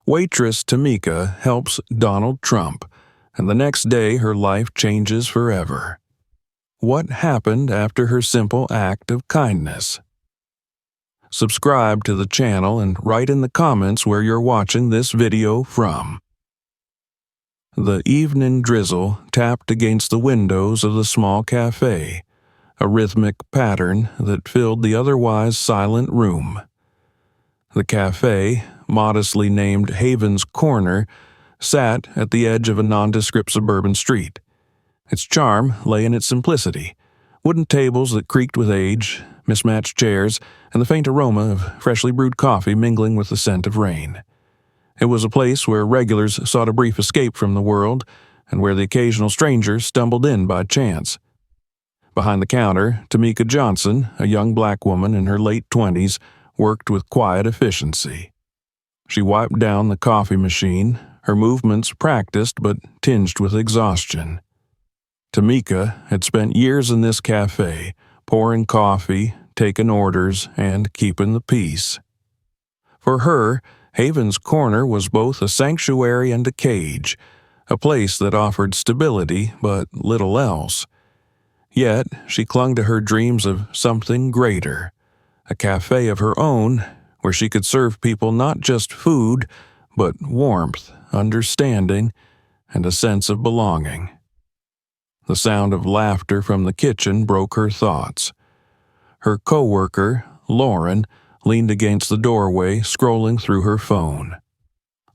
Waitress Tamika helps Donald Trump, and the next day her life changes forever. What happened after her simple act of kindness? Subscribe to the channel and write in the comments where you're watching this video from. The evening drizzle tapped against the windows of the small cafe, a rhythmic pattern that filled the otherwise silent room. The cafe, modestly named Haven's Corner, sat at the edge of a nondescript suburban street. Its charm lay in its simplicity: wooden tables that creaked with age, mismatched chairs, and the faint aroma of freshly brewed coffee mingling with the scent of rain. It was a place where regulars sought a brief escape from the world, and where the occasional stranger stumbled in by chance. Behind the counter, Tamika Johnson, a young black woman in her late 20s, worked with quiet efficiency. She wiped down the coffee machine, her movements practiced but tinged with exhaustion. Tamika had spent years in this cafe, pouring coffee, taking orders, and keeping the peace. For her, Haven's Corner was both a sanctuary and a cage, a place that offered stability but little else. Yet she clung to her dreams of something greater, a cafe of her own where she could serve people not just food, but warmth, understanding, and a sense of belonging. The sound of laughter from the kitchen broke her thoughts. Her co-worker, Lauren, leaned against the doorway, scrolling through her phone.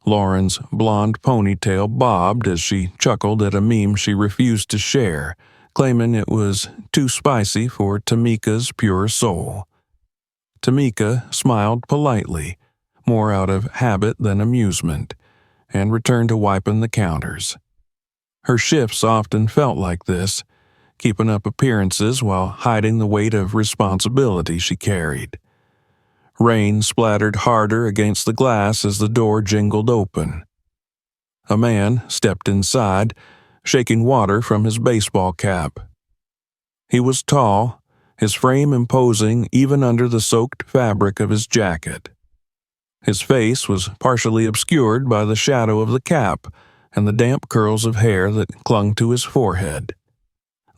Lauren's blonde ponytail bobbed as she chuckled at a meme she refused to share, claiming it was too spicy for Tamika's pure soul. Tamika smiled politely, more out of habit than amusement, and returned to wiping the counters. Her shifts often felt like this, keeping up appearances while hiding the weight of responsibility she carried. Rain splattered harder against the glass as the door jingled open. A man stepped inside, shaking water from his baseball cap. He was tall, his frame imposing even under the soaked fabric of his jacket. His face was partially obscured by the shadow of the cap and the damp curls of hair that clung to his forehead.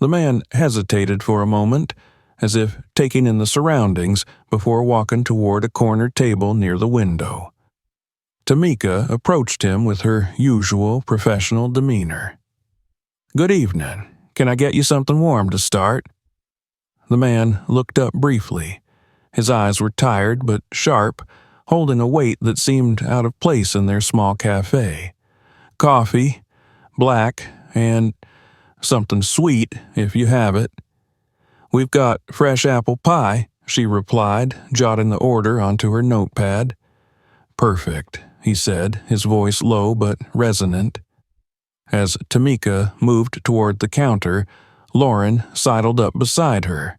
The man hesitated for a moment, as if taking in the surroundings before walking toward a corner table near the window. Tamika approached him with her usual professional demeanor. "Good evening. Can I get you something warm to start?" The man looked up briefly. His eyes were tired but sharp, holding a weight that seemed out of place in their small cafe. "Coffee, black, and something sweet, if you have it." "We've got fresh apple pie," she replied, jotting the order onto her notepad. "Perfect," he said, his voice low but resonant. As Tamika moved toward the counter, Lauren sidled up beside her.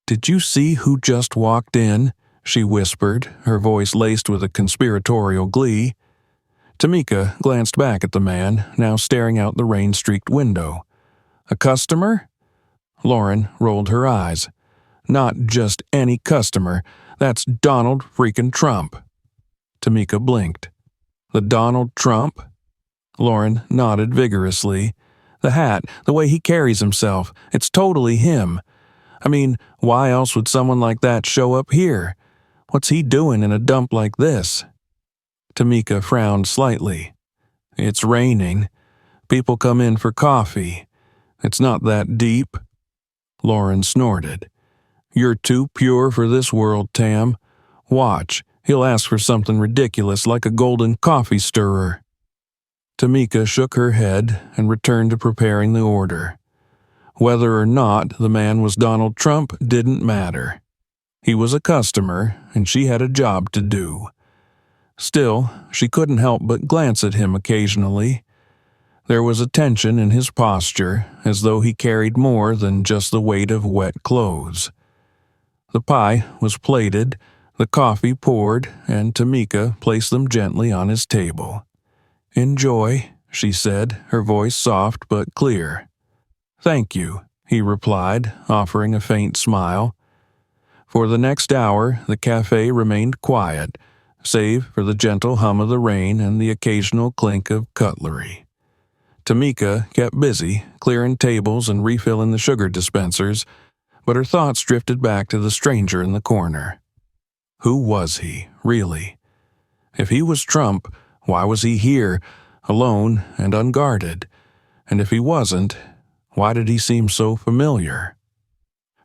"Did you see who just walked in?" she whispered, her voice laced with a conspiratorial glee. Tamika glanced back at the man, now staring out the rain-streaked window. "A customer?" Lauren rolled her eyes. "Not just any customer. That's Donald freaking Trump." Tamika blinked. "The Donald Trump?" Lauren nodded vigorously. "The hat, the way he carries himself, it's totally him. I mean, why else would someone like that show up here? What's he doing in a dump like this?" Tamika frowned slightly. "It's raining. People come in for coffee. It's not that deep." Lauren snorted. "You're too pure for this world, Tam. Watch, he'll ask for something ridiculous like a golden coffee stirrer." Tamika shook her head and returned to preparing the order. Whether or not the man was Donald Trump didn't matter. He was a customer, and she had a job to do. Still, she couldn't help but glance at him occasionally. There was a tension in his posture, as though he carried more than just the weight of wet clothes. The pie was plated, the coffee poured, and Tamika placed them gently on his table. "Enjoy," she said, her voice soft but clear. "Thank you," he replied, offering a faint smile. For the next hour, the cafe remained quiet, save for the gentle hum of the rain and the occasional clink of cutlery. Tamika kept busy, clearing tables and refilling the sugar dispensers, but her thoughts drifted back to the stranger in the corner. Who was he, really? If he was Trump, why was he here, alone and unguarded? And if he wasn't, why did he seem so familiar?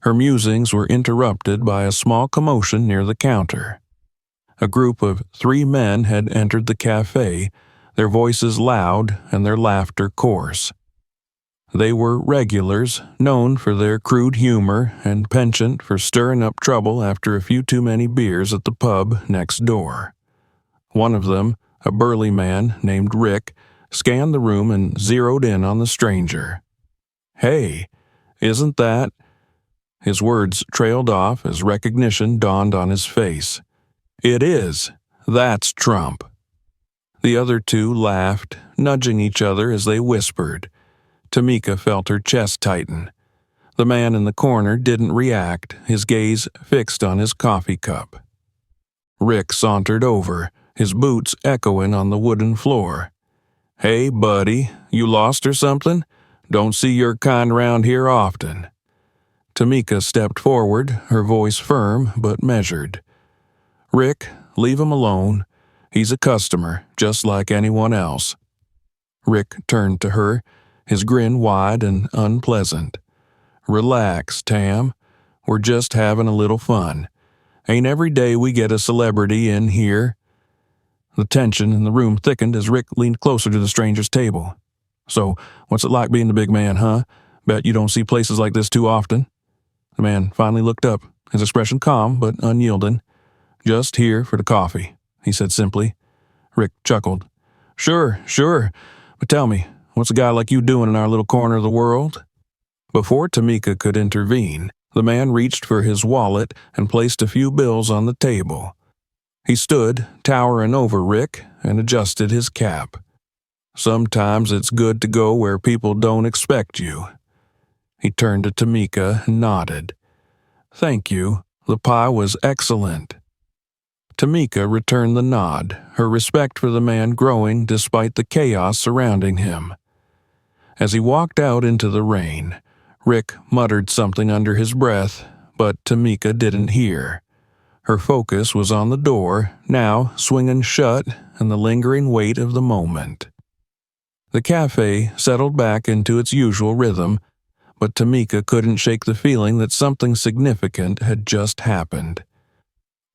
Her musings were interrupted by a small commotion near the counter. A group of 3 men had entered the cafe, their voices loud and their laughter coarse. They were regulars, known for their crude humor and penchant for stirring up trouble after a few too many beers at the pub next door. One of them, a burly man named Rick, scanned the room and zeroed in on the stranger. "Hey, isn't that—" His words trailed off as recognition dawned on his face. "It is. That's Trump." The other 2 laughed, nudging each other as they whispered. Tamika felt her chest tighten. The man in the corner didn't react, his gaze fixed on his coffee cup. Rick sauntered over, his boots echoing on the wooden floor. "Hey, buddy, you lost or something? Don't see your kind around here often." Tamika stepped forward, her voice firm but measured. "Rick, leave him alone. He's a customer, just like anyone else." Rick turned to her, his grin wide and unpleasant. "Relax, Tam. We're just having a little fun. Ain't every day we get a celebrity in here." The tension in the room thickened as Rick leaned closer to the stranger's table. "So, what's it like being the big man, huh? Bet you don't see places like this too often." The man finally looked up, his expression calm but unyielding. "Just here for the coffee," he said simply. Rick chuckled. Sure. But tell me, what's a guy like you doing in our little corner of the world?" Before Tamika could intervene, the man reached for his wallet and placed a few bills on the table. He stood, towering over Rick, and adjusted his cap. "Sometimes it's good to go where people don't expect you." He turned to Tamika and nodded. "Thank you. The pie was excellent." Tamika returned the nod, her respect for the man growing despite the chaos surrounding him. As he walked out into the rain, Rick muttered something under his breath, but Tamika didn't hear. Her focus was on the door, now swinging shut, and the lingering weight of the moment. The cafe settled back into its usual rhythm, but Tamika couldn't shake the feeling that something significant had just happened.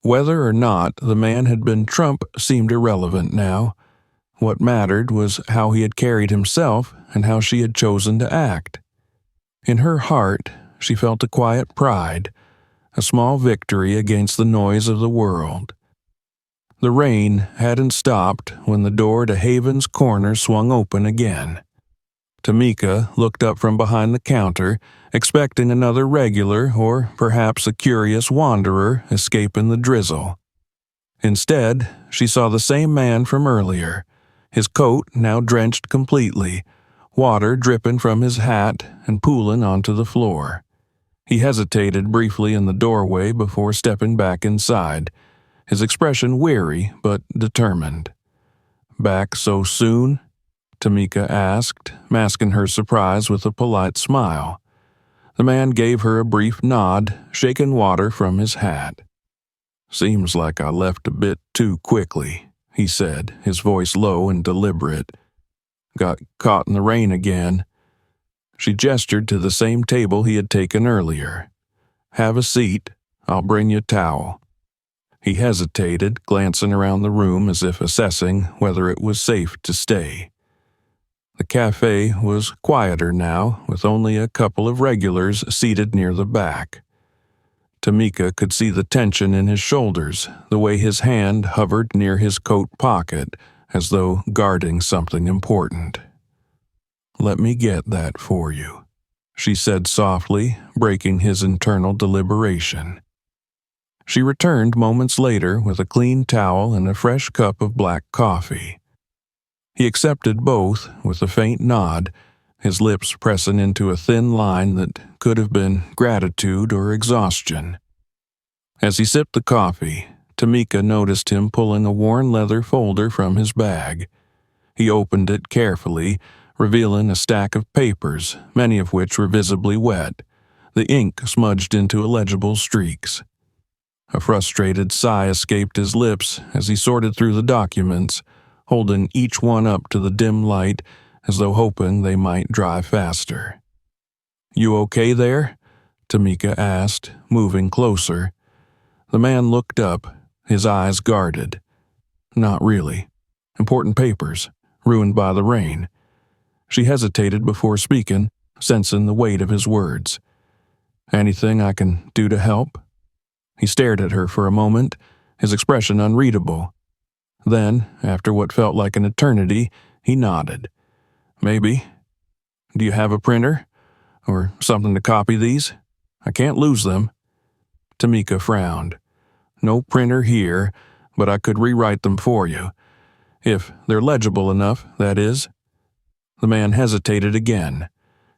Whether or not the man had been Trump seemed irrelevant now. What mattered was how he had carried himself and how she had chosen to act. In her heart, she felt a quiet pride, a small victory against the noise of the world. The rain hadn't stopped when the door to Haven's corner swung open again. Tamika looked up from behind the counter, expecting another regular or perhaps a curious wanderer escaping the drizzle. Instead, she saw the same man from earlier, his coat now drenched completely, water dripping from his hat and pooling onto the floor. He hesitated briefly in the doorway before stepping back inside, his expression weary but determined. "Back so soon?" Tamika asked, masking her surprise with a polite smile. The man gave her a brief nod, shaking water from his hat. "Seems like I left a bit too quickly," he said, his voice low and deliberate. "Got caught in the rain again." She gestured to the same table he had taken earlier. "Have a seat. I'll bring you a towel." He hesitated, glancing around the room as if assessing whether it was safe to stay. The cafe was quieter now, with only a couple of regulars seated near the back. Tamika could see the tension in his shoulders, the way his hand hovered near his coat pocket, as though guarding something important. "Let me get that for you," she said softly, breaking his internal deliberation. She returned moments later with a clean towel and a fresh cup of black coffee. He accepted both with a faint nod, his lips pressing into a thin line that could have been gratitude or exhaustion. As he sipped the coffee, Tamika noticed him pulling a worn leather folder from his bag. He opened it carefully, revealing a stack of papers, many of which were visibly wet, the ink smudged into illegible streaks. A frustrated sigh escaped his lips as he sorted through the documents, holding each one up to the dim light as though hoping they might dry faster. "You okay there?" Tamika asked, moving closer. The man looked up, his eyes guarded. "Not really. Important papers, ruined by the rain." She hesitated before speaking, sensing the weight of his words. "Anything I can do to help?" He stared at her for a moment, his expression unreadable. Then, after what felt like an eternity, he nodded. "Maybe. Do you have a printer? Or something to copy these? I can't lose them." Tamika frowned. "No printer here, but I could rewrite them for you. If they're legible enough, that is." The man hesitated again,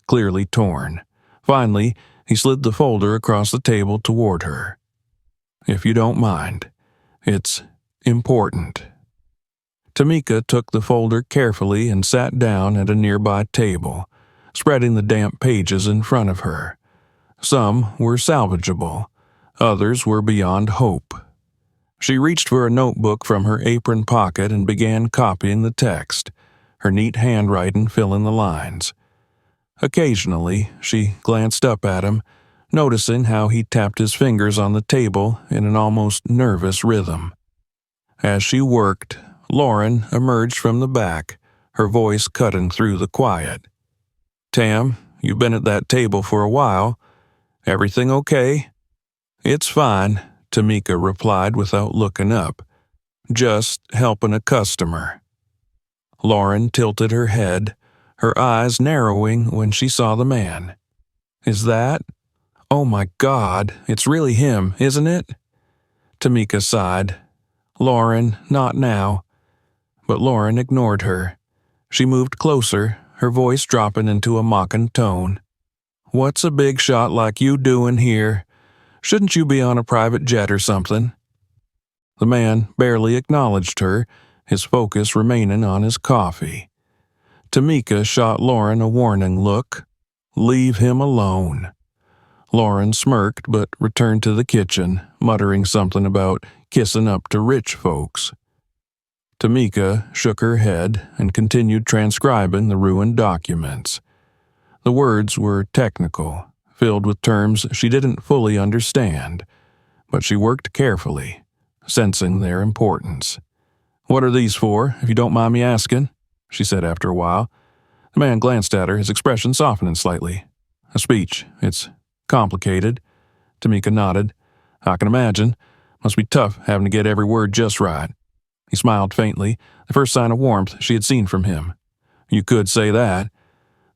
clearly torn. Finally, he slid the folder across the table toward her. "If you don't mind. It's important." Tamika took the folder carefully and sat down at a nearby table, spreading the damp pages in front of her. Some were salvageable, others were beyond hope. She reached for a notebook from her apron pocket and began copying the text, her neat handwriting filling the lines. Occasionally, she glanced up at him, noticing how he tapped his fingers on the table in an almost nervous rhythm. As she worked, Lauren emerged from the back, her voice cutting through the quiet. "Tam, you've been at that table for a while. Everything okay?" "It's fine," Tamika replied without looking up. "Just helping a customer." Lauren tilted her head, her eyes narrowing when she saw the man. "Is that? Oh my God, it's really him, isn't it?" Tamika sighed. "Lauren, not now." But Lauren ignored her. She moved closer, her voice dropping into a mocking tone. "What's a big shot like you doing here? Shouldn't you be on a private jet or something?" The man barely acknowledged her, his focus remaining on his coffee. Tamika shot Lauren a warning look. "Leave him alone." Lauren smirked but returned to the kitchen, muttering something about kissing up to rich folks. Tamika shook her head and continued transcribing the ruined documents. The words were technical, filled with terms she didn't fully understand, but she worked carefully, sensing their importance. "What are these for, if you don't mind me asking?" she said after a while. The man glanced at her, his expression softening slightly. "A speech. It's complicated." Tamika nodded. "I can imagine. Must be tough having to get every word just right." He smiled faintly, the first sign of warmth she had seen from him. "You could say that."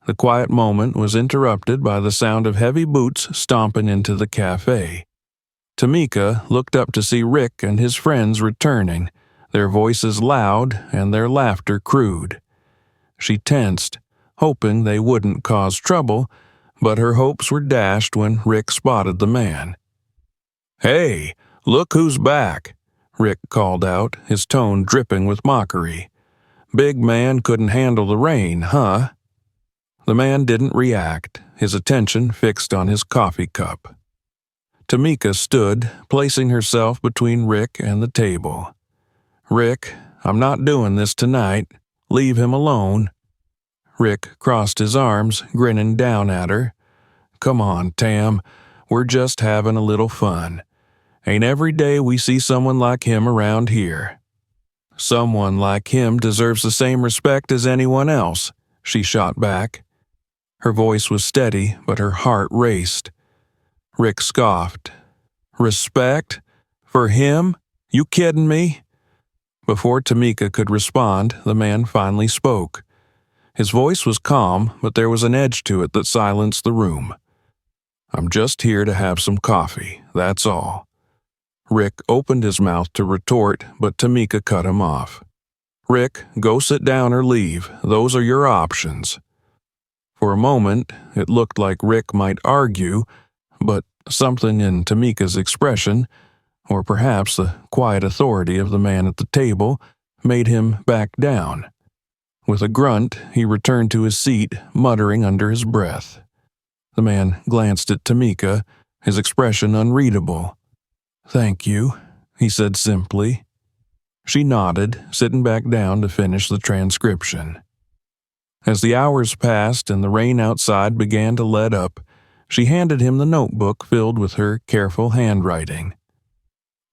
The quiet moment was interrupted by the sound of heavy boots stomping into the cafe. Tamika looked up to see Rick and his friends returning, their voices loud and their laughter crude. She tensed, hoping they wouldn't cause trouble, but her hopes were dashed when Rick spotted the man. "Hey, look who's back," Rick called out, his tone dripping with mockery. "Big man couldn't handle the rain, huh?" The man didn't react, his attention fixed on his coffee cup. Tamika stood, placing herself between Rick and the table. "Rick, I'm not doing this tonight. Leave him alone." Rick crossed his arms, grinning down at her. "Come on, Tam. We're just having a little fun. Ain't every day we see someone like him around here." "Someone like him deserves the same respect as anyone else," she shot back. Her voice was steady, but her heart raced. Rick scoffed. "Respect? For him? You kidding me?" Before Tamika could respond, the man finally spoke. His voice was calm, but there was an edge to it that silenced the room. "I'm just here to have some coffee, that's all." Rick opened his mouth to retort, but Tamika cut him off. "Rick, go sit down or leave. Those are your options." For a moment, it looked like Rick might argue, but something in Tamika's expression, Or perhaps the quiet authority of the man at the table made him back down. With a grunt, he returned to his seat, muttering under his breath. The man glanced at Tamika, his expression unreadable. "Thank you," he said simply. She nodded, sitting back down to finish the transcription. As the hours passed and the rain outside began to let up, she handed him the notebook filled with her careful handwriting.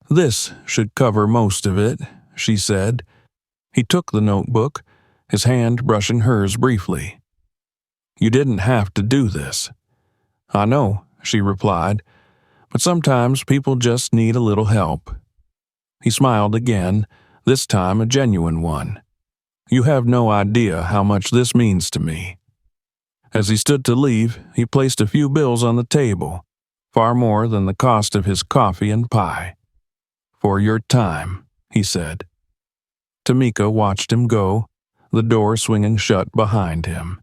"This should cover most of it," she said. He took the notebook, his hand brushing hers briefly. "You didn't have to do this." "I know," she replied, "but sometimes people just need a little help." He smiled again, this time a genuine one. "You have no idea how much this means to me." As he stood to leave, he placed a few bills on the table, far more than the cost of his coffee and pie. "For your time," he said. Tamika watched him go, the door swinging shut behind him.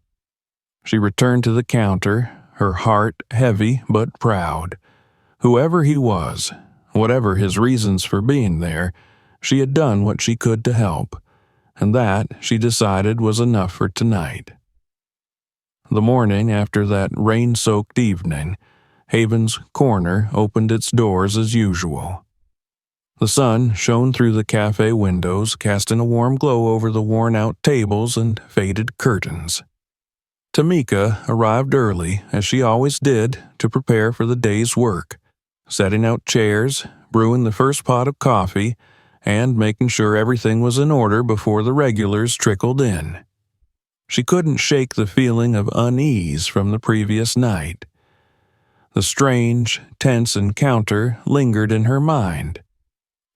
She returned to the counter, her heart heavy but proud. Whoever he was, whatever his reasons for being there, she had done what she could to help, and that, she decided, was enough for tonight. The morning after that rain-soaked evening, Haven's Corner opened its doors as usual. The sun shone through the cafe windows, casting a warm glow over the worn-out tables and faded curtains. Tamika arrived early, as she always did, to prepare for the day's work, setting out chairs, brewing the first pot of coffee, and making sure everything was in order before the regulars trickled in. She couldn't shake the feeling of unease from the previous night. The strange, tense encounter lingered in her mind.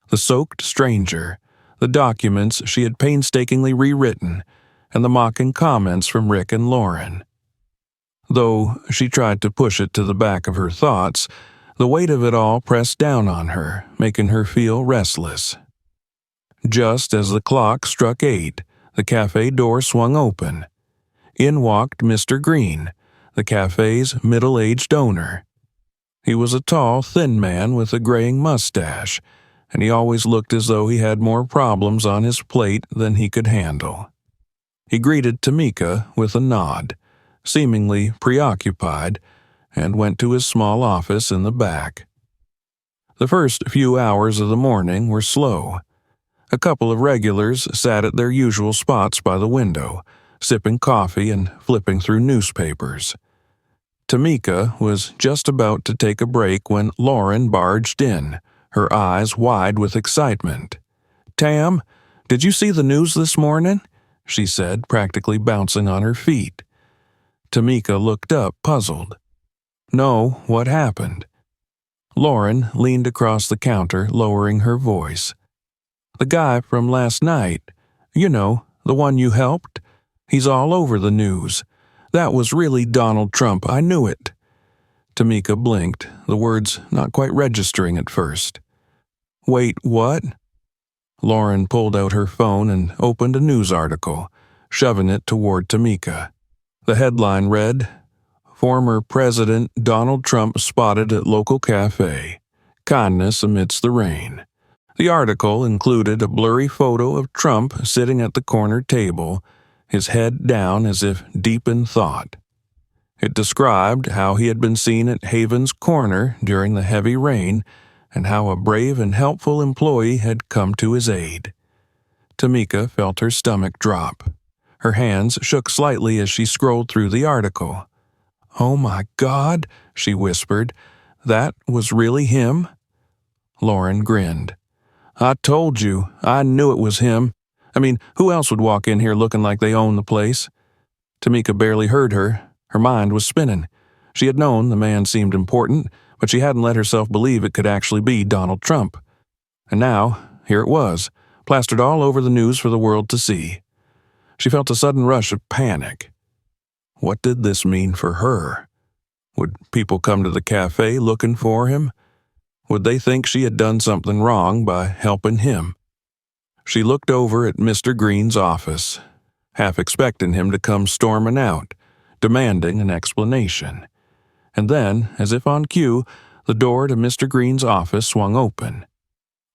The soaked stranger, the documents she had painstakingly rewritten, and the mocking comments from Rick and Lauren. Though she tried to push it to the back of her thoughts, the weight of it all pressed down on her, making her feel restless. Just as the clock struck 8, the cafe door swung open. In walked Mr. Green, the cafe's middle-aged owner. He was a tall, thin man with a graying mustache, and he always looked as though he had more problems on his plate than he could handle. He greeted Tamika with a nod, seemingly preoccupied, and went to his small office in the back. The first few hours of the morning were slow. A couple of regulars sat at their usual spots by the window, sipping coffee and flipping through newspapers. Tamika was just about to take a break when Lauren barged in, her eyes wide with excitement. "Tam, did you see the news this morning?" she said, practically bouncing on her feet. Tamika looked up, puzzled. "No, what happened?" Lauren leaned across the counter, lowering her voice. "The guy from last night, you know, the one you helped, he's all over the news. That was really Donald Trump, I knew it." Tamika blinked, the words not quite registering at first. "Wait, what?" Lauren pulled out her phone and opened a news article, shoving it toward Tamika. The headline read, "Former President Donald Trump spotted at local cafe. Kindness amidst the rain." The article included a blurry photo of Trump sitting at the corner table, his head down as if deep in thought. It described how he had been seen at Haven's Corner during the heavy rain and how a brave and helpful employee had come to his aid. Tamika felt her stomach drop. Her hands shook slightly as she scrolled through the article. "Oh my God," she whispered. "That was really him?" Lauren grinned. "I told you. I knew it was him. I mean, who else would walk in here looking like they own the place?" Tamika barely heard her. Her mind was spinning. She had known the man seemed important, but she hadn't let herself believe it could actually be Donald Trump. And now, here it was, plastered all over the news for the world to see. She felt a sudden rush of panic. What did this mean for her? Would people come to the cafe looking for him? Would they think she had done something wrong by helping him? She looked over at Mr. Green's office, half expecting him to come storming out, demanding an explanation. And then, as if on cue, the door to Mr. Green's office swung open.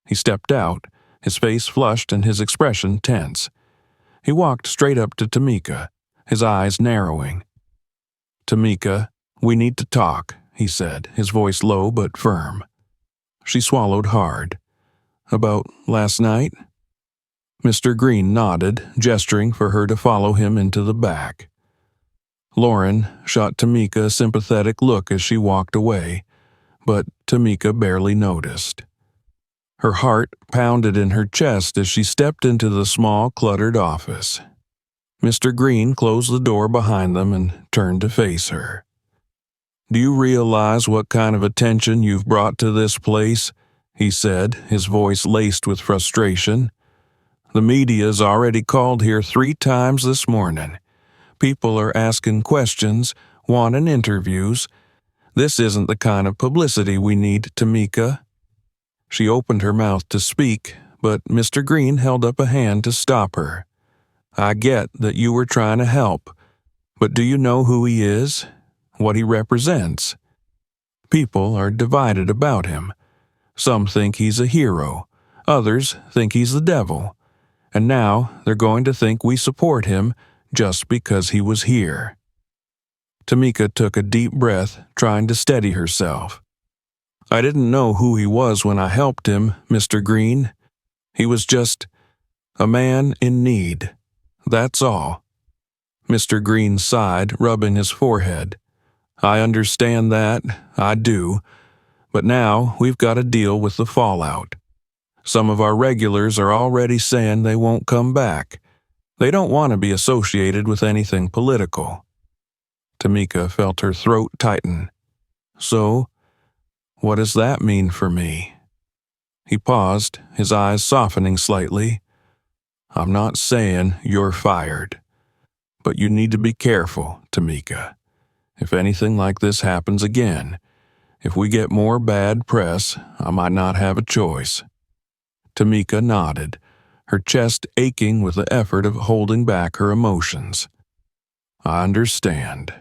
He stepped out, his face flushed and his expression tense. He walked straight up to Tamika, his eyes narrowing. "Tamika, we need to talk," he said, his voice low but firm. She swallowed hard. "About last night?" Mr. Green nodded, gesturing for her to follow him into the back. Lauren shot Tamika a sympathetic look as she walked away, but Tamika barely noticed. Her heart pounded in her chest as she stepped into the small, cluttered office. Mr. Green closed the door behind them and turned to face her. "Do you realize what kind of attention you've brought to this place?" he said, his voice laced with frustration. "The media's already called here 3 times this morning. People are asking questions, wanting interviews. This isn't the kind of publicity we need, Tamika." She opened her mouth to speak, but Mr. Green held up a hand to stop her. "I get that you were trying to help, but do you know who he is? What he represents? People are divided about him. Some think he's a hero, others think he's the devil, and now they're going to think we support him just because he was here." Tamika took a deep breath, trying to steady herself. "I didn't know who he was when I helped him, Mr. Green. He was just a man in need. That's all." Mr. Green sighed, rubbing his forehead. "I understand that, I do. But now we've got to deal with the fallout. Some of our regulars are already saying they won't come back. They don't want to be associated with anything political." Tamika felt her throat tighten. "So, what does that mean for me?" He paused, his eyes softening slightly. "I'm not saying you're fired, but you need to be careful, Tamika. If anything like this happens again, if we get more bad press, I might not have a choice." Tamika nodded, her chest aching with the effort of holding back her emotions. "I understand."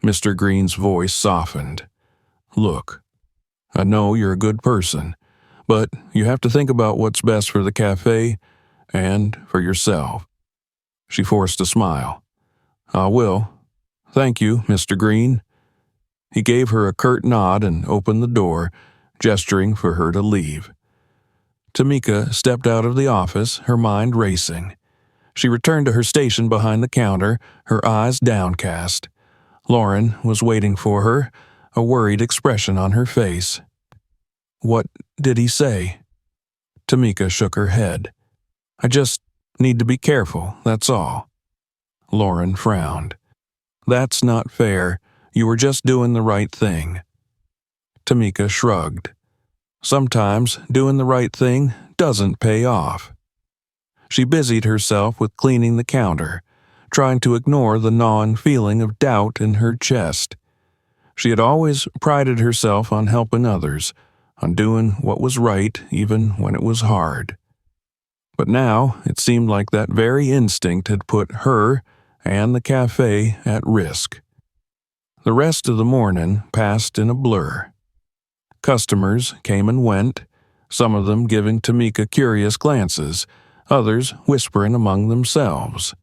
Mr. Green's voice softened. "Look, I know you're a good person, but you have to think about what's best for the cafe and for yourself." She forced a smile. "I will. Thank you, Mr. Green." He gave her a curt nod and opened the door, gesturing for her to leave. Tamika stepped out of the office, her mind racing. She returned to her station behind the counter, her eyes downcast. Lauren was waiting for her, a worried expression on her face. "What did he say?" Tamika shook her head. "I just need to be careful, that's all." Lauren frowned. "That's not fair. You were just doing the right thing." Tamika shrugged. "Sometimes doing the right thing doesn't pay off." She busied herself with cleaning the counter, trying to ignore the gnawing feeling of doubt in her chest. She had always prided herself on helping others, on doing what was right even when it was hard. But now it seemed like that very instinct had put her and the cafe at risk. The rest of the morning passed in a blur. Customers came and went, some of them giving Tamika curious glances, others whispering among themselves.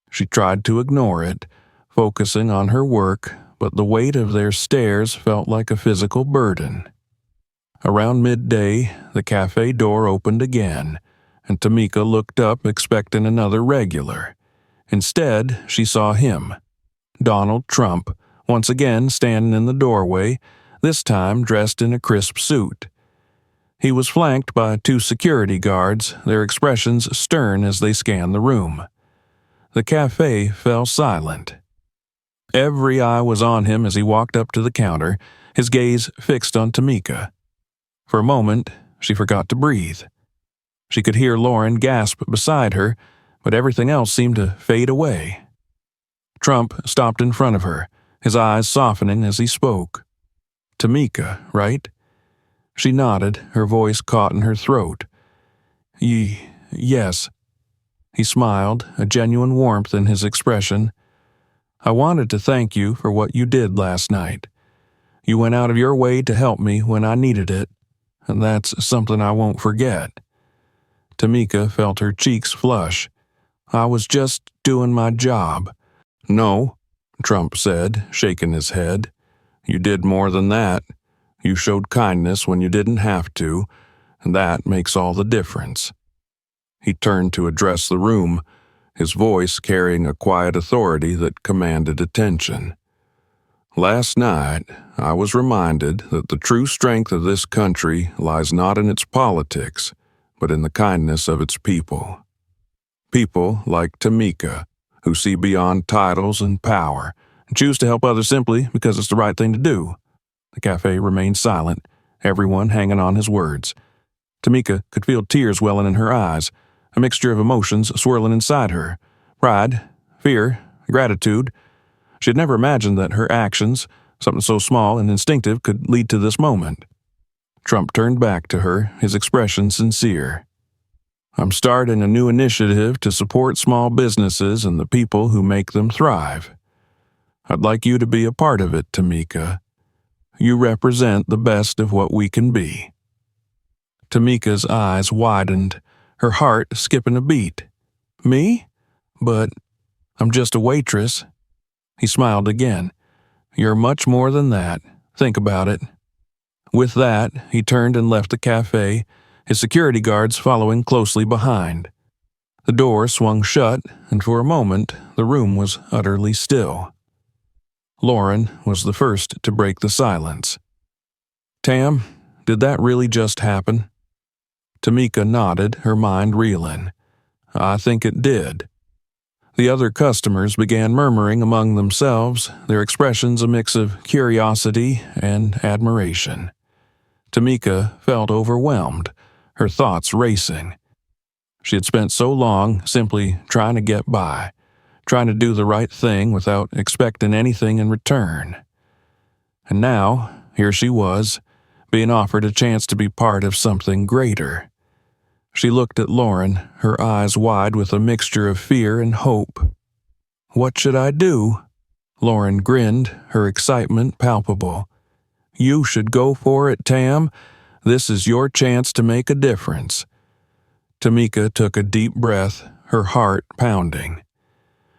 She tried to ignore it, focusing on her work, but the weight of their stares felt like a physical burden. Around midday, the cafe door opened again, and Tamika looked up expecting another regular. Instead, she saw him, Donald Trump, once again standing in the doorway, this time dressed in a crisp suit. He was flanked by 2 security guards, their expressions stern as they scanned the room. The cafe fell silent. Every eye was on him as he walked up to the counter, his gaze fixed on Tamika. For a moment, she forgot to breathe. She could hear Lauren gasp beside her, but everything else seemed to fade away. Trump stopped in front of her, his eyes softening as he spoke. "Tamika, right?" She nodded, her voice caught in her throat. Yes." He smiled, a genuine warmth in his expression. "I wanted to thank you for what you did last night. You went out of your way to help me when I needed it. and that's something I won't forget." Tamika felt her cheeks flush. "I was just doing my job." "No," Trump said, shaking his head. "You did more than that. You showed kindness when you didn't have to, and that makes all the difference." He turned to address the room, his voice carrying a quiet authority that commanded attention. "Last night, I was reminded that the true strength of this country lies not in its politics, but in the kindness of its people. People like Tamika, who see beyond titles and power, and choose to help others simply because it's the right thing to do." The cafe remained silent, everyone hanging on his words. Tamika could feel tears welling in her eyes, a mixture of emotions swirling inside her: pride, fear, gratitude. She had never imagined that her actions, something so small and instinctive, could lead to this moment. Trump turned back to her, his expression sincere. "I'm starting a new initiative to support small businesses and the people who make them thrive. I'd like you to be a part of it, Tamika. You represent the best of what we can be." Tamika's eyes widened, her heart skipping a beat. "Me? But I'm just a waitress." He smiled again. "You're much more than that. Think about it." With that, he turned and left the cafe, his security guards following closely behind. The door swung shut, and for a moment, the room was utterly still. Lauren was the first to break the silence. "Tam, did that really just happen?" Tamika nodded, her mind reeling. "I think it did." The other customers began murmuring among themselves, their expressions a mix of curiosity and admiration. Tamika felt overwhelmed, her thoughts racing. She had spent so long simply trying to get by, trying to do the right thing without expecting anything in return. And now, here she was, being offered a chance to be part of something greater. She looked at Lauren, her eyes wide with a mixture of fear and hope. "What should I do?" Lauren grinned, her excitement palpable. "You should go for it, Tam. This is your chance to make a difference." Tamika took a deep breath, her heart pounding.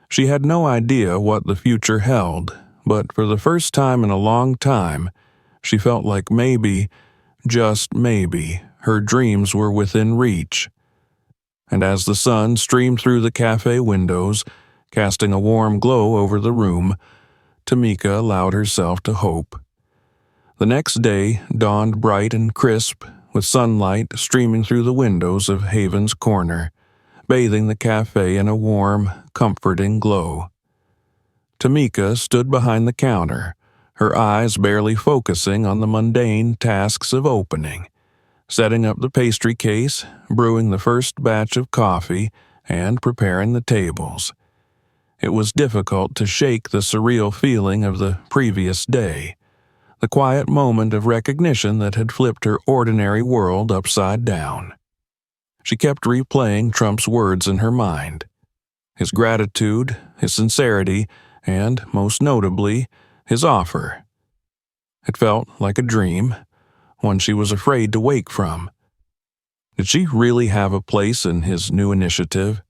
She had no idea what the future held, but for the first time in a long time, she felt like maybe, just maybe, her dreams were within reach. And as the sun streamed through the cafe windows, casting a warm glow over the room, Tamika allowed herself to hope. The next day dawned bright and crisp, with sunlight streaming through the windows of Haven's Corner, bathing the cafe in a warm, comforting glow. Tamika stood behind the counter, her eyes barely focusing on the mundane tasks of opening, setting up the pastry case, brewing the first batch of coffee, and preparing the tables. It was difficult to shake the surreal feeling of the previous day, the quiet moment of recognition that had flipped her ordinary world upside down. She kept replaying Trump's words in her mind. His gratitude, his sincerity, and, most notably, his offer. It felt like a dream, one she was afraid to wake from. Did she really have a place in his new initiative?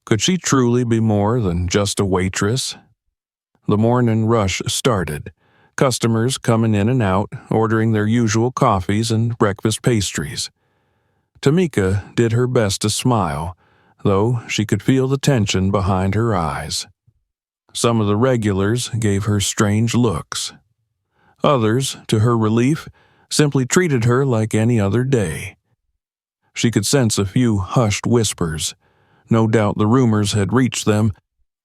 Could she truly be more than just a waitress? The morning rush started, customers coming in and out, ordering their usual coffees and breakfast pastries. Tamika did her best to smile, though she could feel the tension behind her eyes. Some of the regulars gave her strange looks. Others, to her relief, simply treated her like any other day. She could sense a few hushed whispers. No doubt the rumors had reached them,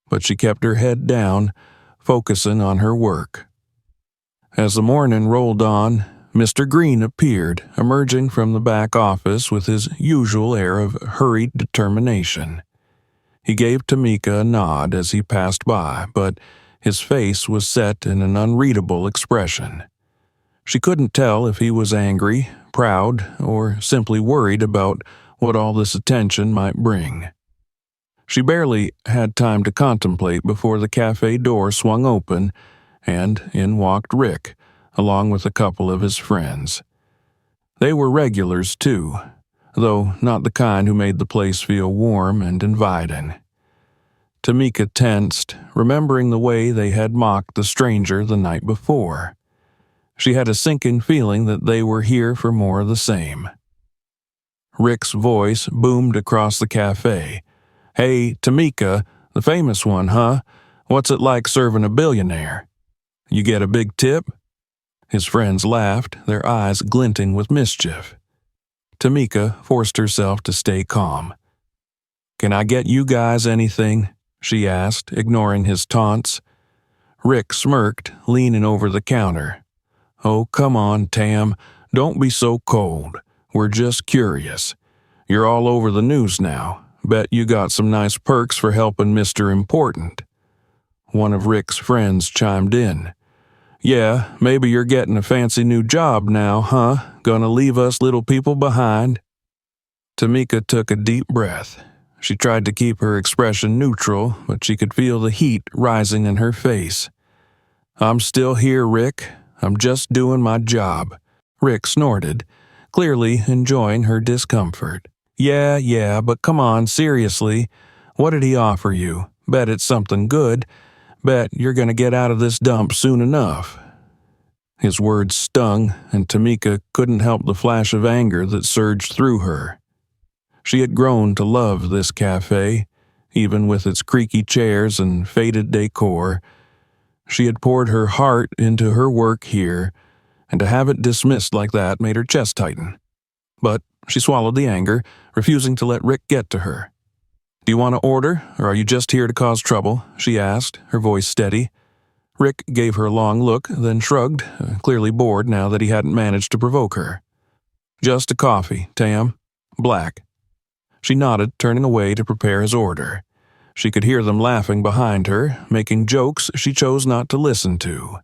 but she kept her head down, focusing on her work. As the morning rolled on, Mr. Green appeared, emerging from the back office with his usual air of hurried determination. He gave Tamika a nod as he passed by, but his face was set in an unreadable expression. She couldn't tell if he was angry, proud, or simply worried about what all this attention might bring. She barely had time to contemplate before the cafe door swung open, and in walked Rick, along with a couple of his friends. They were regulars, too, though not the kind who made the place feel warm and inviting. Tamika tensed, remembering the way they had mocked the stranger the night before. She had a sinking feeling that they were here for more of the same. Rick's voice boomed across the cafe. "Hey, Tamika, the famous one, huh? What's it like serving a billionaire? You get a big tip?" His friends laughed, their eyes glinting with mischief. Tamika forced herself to stay calm. "Can I get you guys anything?" she asked, ignoring his taunts. Rick smirked, leaning over the counter. "Oh, come on, Tam. Don't be so cold. We're just curious. You're all over the news now. Bet you got some nice perks for helping Mr. Important." One of Rick's friends chimed in. "Yeah, maybe you're getting a fancy new job now, huh? Gonna leave us little people behind?" Tamika took a deep breath. She tried to keep her expression neutral, but she could feel the heat rising in her face. "I'm still here, Rick. I'm just doing my job." Rick snorted, clearly enjoying her discomfort. Yeah, but come on, seriously. What did he offer you? Bet it's something good. Bet you're gonna get out of this dump soon enough." His words stung, and Tamika couldn't help the flash of anger that surged through her. She had grown to love this cafe, even with its creaky chairs and faded decor. She had poured her heart into her work here, and to have it dismissed like that made her chest tighten. But she swallowed the anger, refusing to let Rick get to her. "Do you want to order, or are you just here to cause trouble?" she asked, her voice steady. Rick gave her a long look, then shrugged, clearly bored now that he hadn't managed to provoke her. "Just a coffee, Tam. Black." She nodded, turning away to prepare his order. She could hear them laughing behind her, making jokes she chose not to listen to.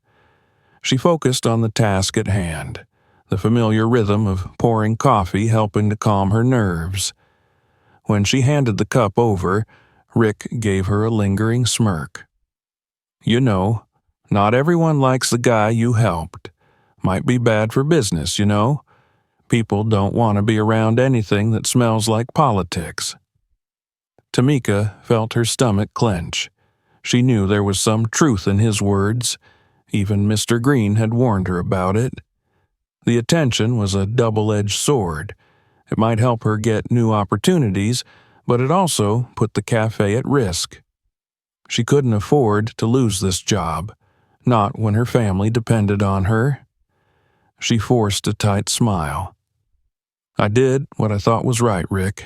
She focused on the task at hand, the familiar rhythm of pouring coffee helping to calm her nerves. When she handed the cup over, Rick gave her a lingering smirk. "You know, not everyone likes the guy you helped. Might be bad for business, you know. People don't want to be around anything that smells like politics." Tamika felt her stomach clench. She knew there was some truth in his words. Even Mr. Green had warned her about it. The attention was a double-edged sword. It might help her get new opportunities, but it also put the cafe at risk. She couldn't afford to lose this job, not when her family depended on her. She forced a tight smile. "I did what I thought was right, Rick.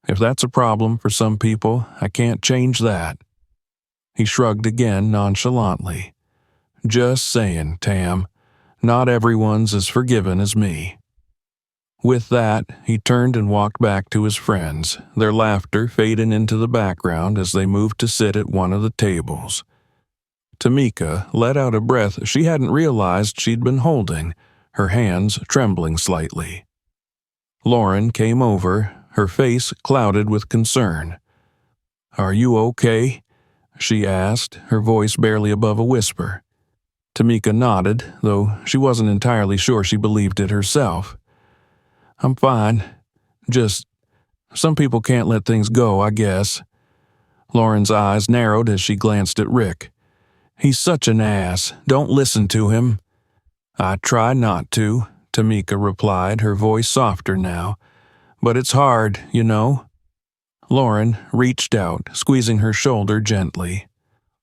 If that's a problem for some people, I can't change that." He shrugged again nonchalantly. "Just saying, Tam. Not everyone's as forgiving as me." With that, he turned and walked back to his friends, their laughter fading into the background as they moved to sit at one of the tables. Tamika let out a breath she hadn't realized she'd been holding, her hands trembling slightly. Lauren came over, her face clouded with concern. "Are you okay?" she asked, her voice barely above a whisper. Tamika nodded, though she wasn't entirely sure she believed it herself. "I'm fine. Just, some people can't let things go, I guess." Lauren's eyes narrowed as she glanced at Rick. "He's such an ass. Don't listen to him." "I try not to," Tamika replied, her voice softer now. "But it's hard, you know." Lauren reached out, squeezing her shoulder gently.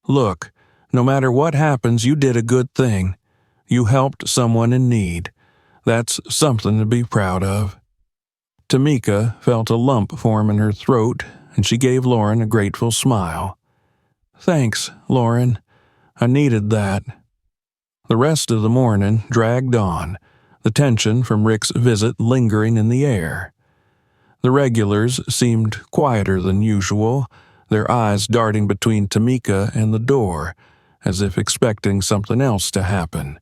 "Look, no matter what happens, you did a good thing. You helped someone in need. That's something to be proud of." Tamika felt a lump form in her throat, and she gave Lauren a grateful smile. "Thanks, Lauren. I needed that." The rest of the morning dragged on, the tension from Rick's visit lingering in the air. The regulars seemed quieter than usual, their eyes darting between Tamika and the door, as if expecting something else to happen.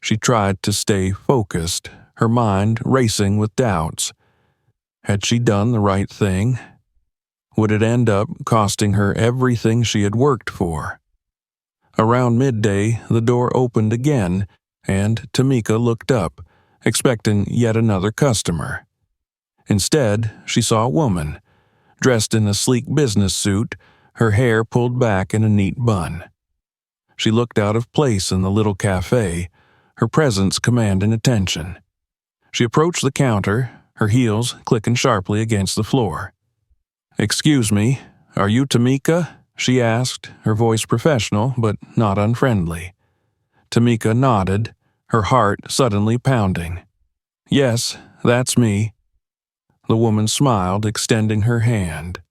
She tried to stay focused, her mind racing with doubts. Had she done the right thing? Would it end up costing her everything she had worked for? Around midday, the door opened again, and Tamika looked up, expecting yet another customer. Instead, she saw a woman, dressed in a sleek business suit, her hair pulled back in a neat bun. She looked out of place in the little cafe, her presence commanding attention. She approached the counter, her heels clicking sharply against the floor. "Excuse me, are you Tamika?" she asked, her voice professional but not unfriendly. Tamika nodded, her heart suddenly pounding. "Yes, that's me." The woman smiled, extending her hand.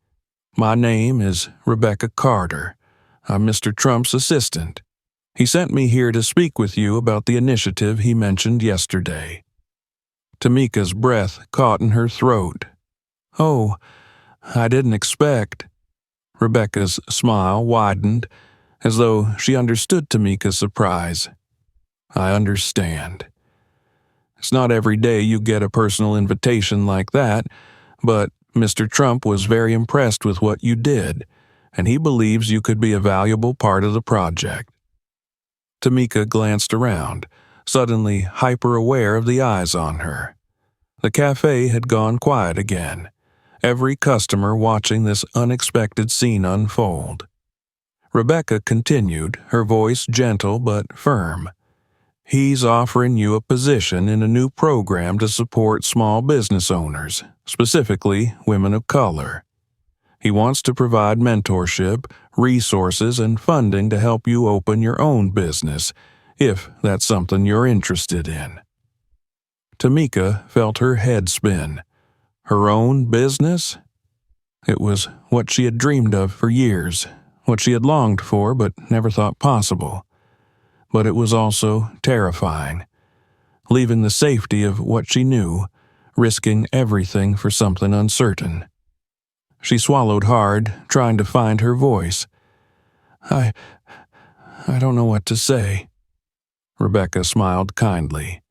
"My name is Rebecca Carter. I'm Mr. Trump's assistant. He sent me here to speak with you about the initiative he mentioned yesterday." Tamika's breath caught in her throat. "Oh, I didn't expect." Rebecca's smile widened, as though she understood Tamika's surprise. "I understand. It's not every day you get a personal invitation like that, but Mr. Trump was very impressed with what you did, and he believes you could be a valuable part of the project." Tamika glanced around, suddenly hyper-aware of the eyes on her. The cafe had gone quiet again, every customer watching this unexpected scene unfold. Rebecca continued, her voice gentle but firm. "He's offering you a position in a new program to support small business owners, specifically women of color. He wants to provide mentorship, resources, and funding to help you open your own business, if that's something you're interested in." Tamika felt her head spin. Her own business? It was what she had dreamed of for years, what she had longed for but never thought possible. But it was also terrifying. Leaving the safety of what she knew, risking everything for something uncertain. She swallowed hard, trying to find her voice. I don't know what to say." Rebecca smiled kindly.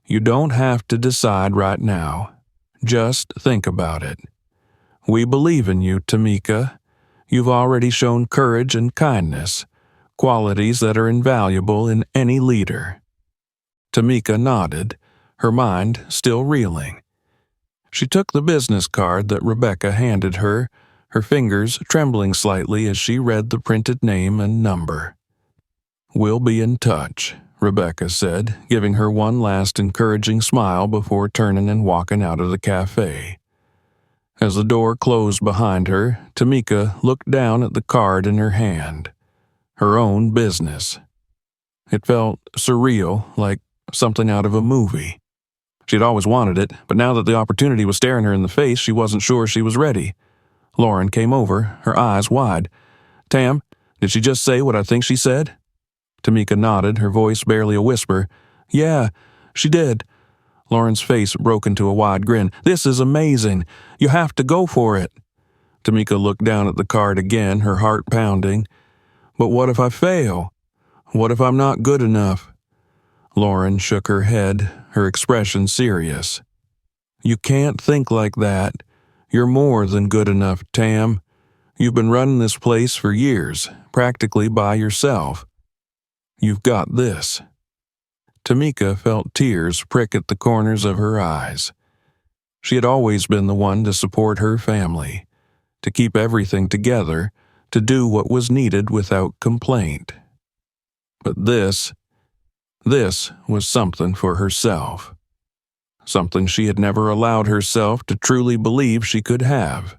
"You don't have to decide right now. Just think about it. We believe in you, Tamika. You've already shown courage and kindness, qualities that are invaluable in any leader." Tamika nodded, her mind still reeling. She took the business card that Rebecca handed her, her fingers trembling slightly as she read the printed name and number. "We'll be in touch," Rebecca said, giving her one last encouraging smile before turning and walking out of the cafe. As the door closed behind her, Tamika looked down at the card in her hand. Her own business. It felt surreal, like something out of a movie. She'd always wanted it, but now that the opportunity was staring her in the face, she wasn't sure she was ready. Lauren came over, her eyes wide. "Tam, did she just say what I think she said?" Tamika nodded, her voice barely a whisper. "Yeah, she did." Lauren's face broke into a wide grin. "This is amazing. You have to go for it." Tamika looked down at the card again, her heart pounding. "But what if I fail? What if I'm not good enough?" Lauren shook her head, her expression serious. "You can't think like that. You're more than good enough, Tam. You've been running this place for years, practically by yourself. You've got this." Tamika felt tears prick at the corners of her eyes. She had always been the one to support her family, to keep everything together, to do what was needed without complaint. But this was something for herself. Something she had never allowed herself to truly believe she could have.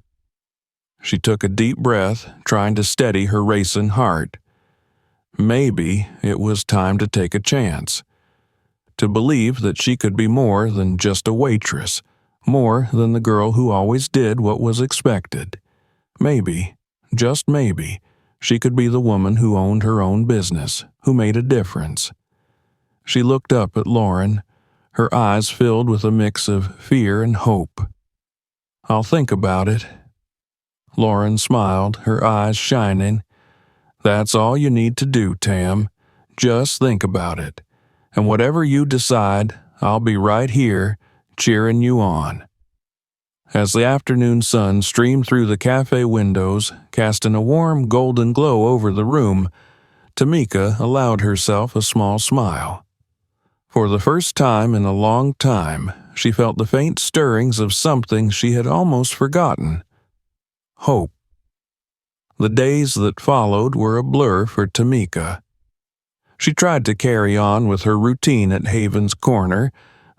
She took a deep breath, trying to steady her racing heart. Maybe it was time to take a chance. To believe that she could be more than just a waitress, more than the girl who always did what was expected. Maybe, just maybe, she could be the woman who owned her own business, who made a difference. She looked up at Lauren, her eyes filled with a mix of fear and hope. "I'll think about it." Lauren smiled, her eyes shining. "That's all you need to do, Tam. Just think about it. And whatever you decide, I'll be right here, cheering you on." As the afternoon sun streamed through the cafe windows, casting a warm golden glow over the room, Tamika allowed herself a small smile. For the first time in a long time, she felt the faint stirrings of something she had almost forgotten. Hope. The days that followed were a blur for Tamika. She tried to carry on with her routine at Haven's Corner,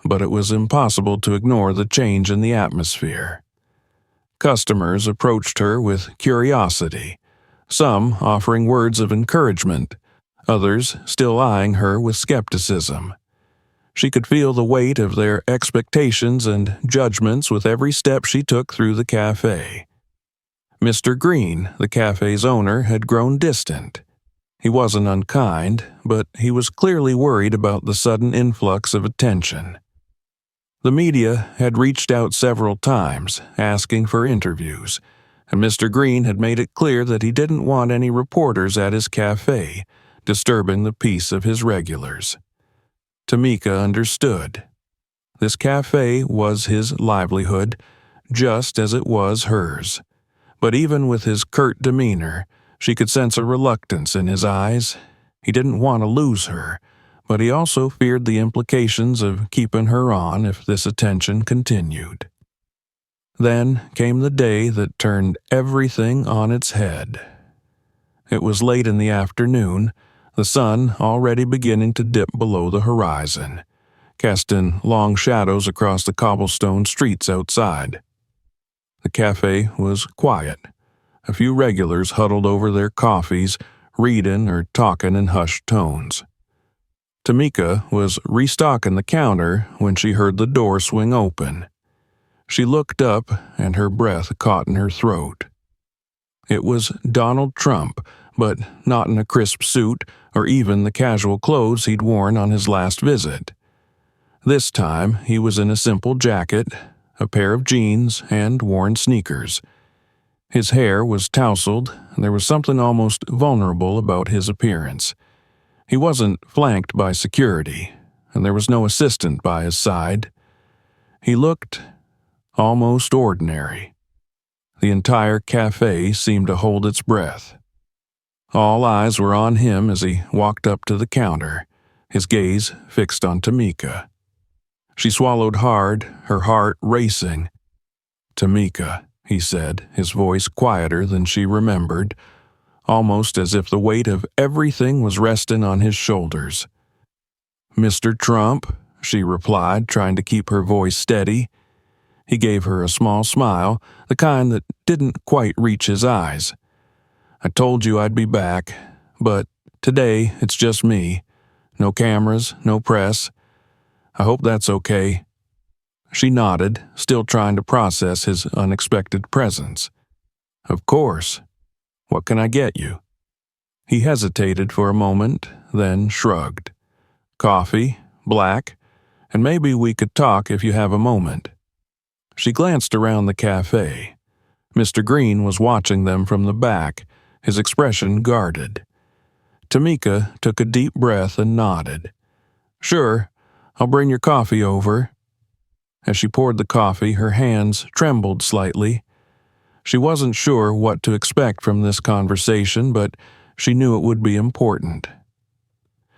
but it was impossible to ignore the change in the atmosphere. Customers approached her with curiosity, some offering words of encouragement, others still eyeing her with skepticism. She could feel the weight of their expectations and judgments with every step she took through the cafe. Mr. Green, the cafe's owner, had grown distant. He wasn't unkind, but he was clearly worried about the sudden influx of attention. The media had reached out several times, asking for interviews, and Mr. Green had made it clear that he didn't want any reporters at his cafe, disturbing the peace of his regulars. Tamika understood. This cafe was his livelihood, just as it was hers. But even with his curt demeanor, she could sense a reluctance in his eyes. He didn't want to lose her, but he also feared the implications of keeping her on if this attention continued. Then came the day that turned everything on its head. It was late in the afternoon, the sun already beginning to dip below the horizon, casting long shadows across the cobblestone streets outside. The cafe was quiet. A few regulars huddled over their coffees, reading or talking in hushed tones. Tamika was restocking the counter when she heard the door swing open. She looked up, and her breath caught in her throat. It was Donald Trump, but not in a crisp suit or even the casual clothes he'd worn on his last visit. This time, he was in a simple jacket, a pair of jeans, and worn sneakers. His hair was tousled, and there was something almost vulnerable about his appearance. He wasn't flanked by security, and there was no assistant by his side. He looked almost ordinary. The entire cafe seemed to hold its breath. All eyes were on him as he walked up to the counter, his gaze fixed on Tamika. She swallowed hard, her heart racing. "Tamika," he said, his voice quieter than she remembered, almost as if the weight of everything was resting on his shoulders. "Mr. Trump," she replied, trying to keep her voice steady. He gave her a small smile, the kind that didn't quite reach his eyes. "I told you I'd be back, but today it's just me. No cameras, no press. I hope that's okay." She nodded, still trying to process his unexpected presence. "Of course. What can I get you?" He hesitated for a moment, then shrugged. "Coffee, black, and maybe we could talk if you have a moment." She glanced around the cafe. Mr. Green was watching them from the back, his expression guarded. Tamika took a deep breath and nodded. "Sure, I'll bring your coffee over." As she poured the coffee, her hands trembled slightly. She wasn't sure what to expect from this conversation, but she knew it would be important.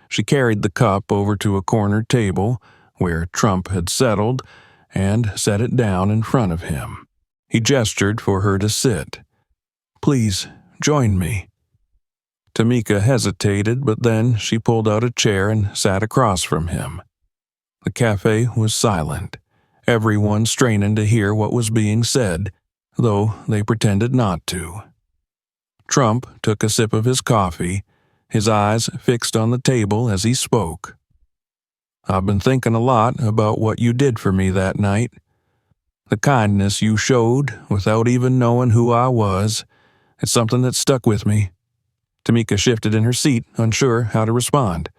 She carried the cup over to a corner table, where Trump had settled, and set it down in front of him. He gestured for her to sit. "Please, join me." Tamika hesitated, but then she pulled out a chair and sat across from him. The cafe was silent, everyone straining to hear what was being said, though they pretended not to. Trump took a sip of his coffee, his eyes fixed on the table as he spoke. "I've been thinking a lot about what you did for me that night. The kindness you showed without even knowing who I was, it's something that stuck with me." Tamika shifted in her seat, unsure how to respond.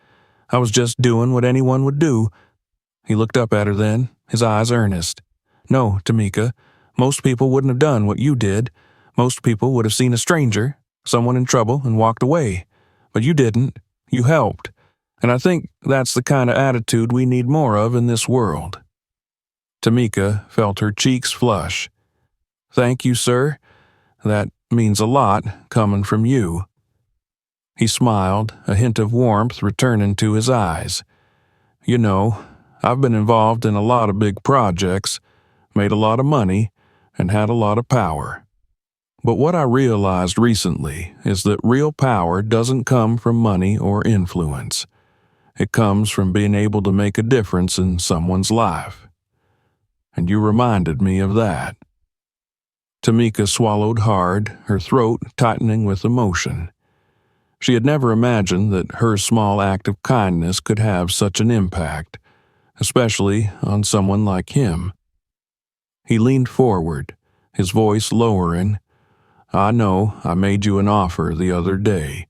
"I was just doing what anyone would do." He looked up at her then, his eyes earnest. "No, Tamika, most people wouldn't have done what you did. Most people would have seen a stranger, someone in trouble, and walked away. But you didn't. You helped. And I think that's the kind of attitude we need more of in this world." Tamika felt her cheeks flush. "Thank you, sir. That means a lot, coming from you." He smiled, a hint of warmth returning to his eyes. You know, I've been involved in a lot of big projects, made a lot of money, and had a lot of power. But what I realized recently is that real power doesn't come from money or influence. It comes from being able to make a difference in someone's life. And you reminded me of that. Tamika swallowed hard, her throat tightening with emotion. She had never imagined that her small act of kindness could have such an impact, especially on someone like him. He leaned forward, his voice lowering. I know I made you an offer the other day,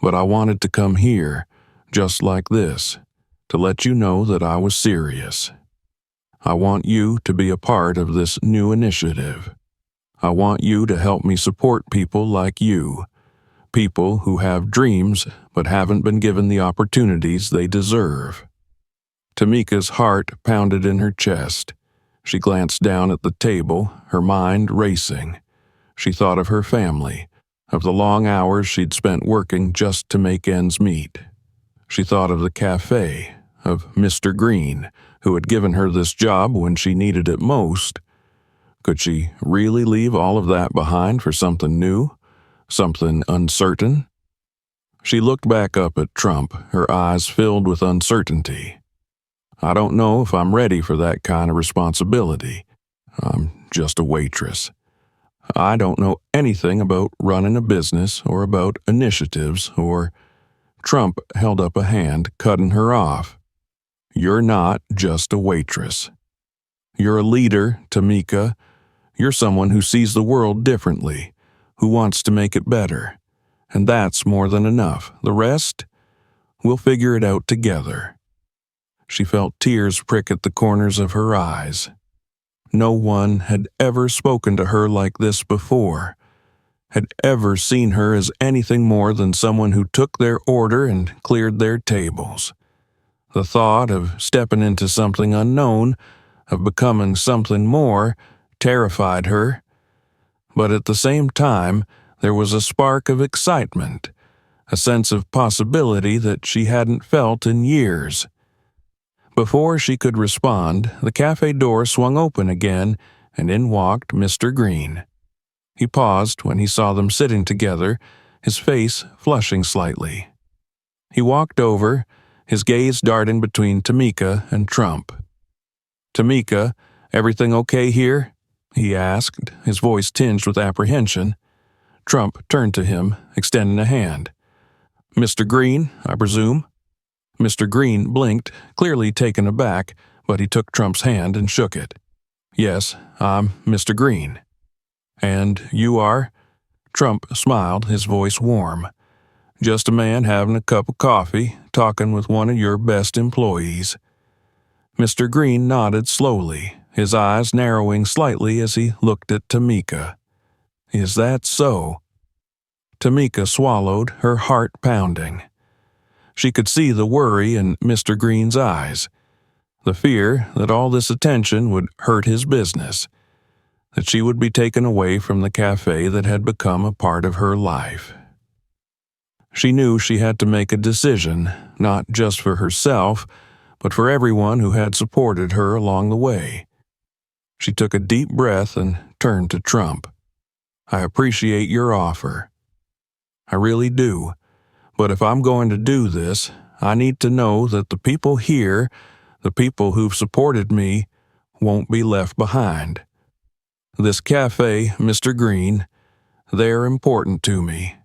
but I wanted to come here, just like this, to let you know that I was serious. I want you to be a part of this new initiative. I want you to help me support people like you, people who have dreams but haven't been given the opportunities they deserve. Tamika's heart pounded in her chest. She glanced down at the table, her mind racing. She thought of her family, of the long hours she'd spent working just to make ends meet. She thought of the cafe, of Mr. Green, who had given her this job when she needed it most. Could she really leave all of that behind for something new, something uncertain? She looked back up at Trump, her eyes filled with uncertainty. I don't know if I'm ready for that kind of responsibility. I'm just a waitress. I don't know anything about running a business or about initiatives or... Trump held up a hand, cutting her off. You're not just a waitress. You're a leader, Tamika. You're someone who sees the world differently, who wants to make it better. And that's more than enough. The rest, we'll figure it out together. She felt tears prick at the corners of her eyes. No one had ever spoken to her like this before, had ever seen her as anything more than someone who took their order and cleared their tables. The thought of stepping into something unknown, of becoming something more, terrified her. But at the same time, there was a spark of excitement, a sense of possibility that she hadn't felt in years. Before she could respond, the cafe door swung open again, and in walked Mr. Green. He paused when he saw them sitting together, his face flushing slightly. He walked over, his gaze darting between Tamika and Trump. Tamika, everything okay here? He asked, his voice tinged with apprehension. Trump turned to him, extending a hand. Mr. Green, I presume? Mr. Green blinked, clearly taken aback, but he took Trump's hand and shook it. Yes, I'm Mr. Green. And you are? Trump smiled, his voice warm. Just a man having a cup of coffee, talking with one of your best employees. Mr. Green nodded slowly, his eyes narrowing slightly as he looked at Tamika. Is that so? Tamika swallowed, her heart pounding. She could see the worry in Mr. Green's eyes, the fear that all this attention would hurt his business, that she would be taken away from the cafe that had become a part of her life. She knew she had to make a decision, not just for herself, but for everyone who had supported her along the way. She took a deep breath and turned to Trump. I appreciate your offer. I really do. But if I'm going to do this, I need to know that the people here, the people who've supported me, won't be left behind. This cafe, Mr. Green, they're important to me.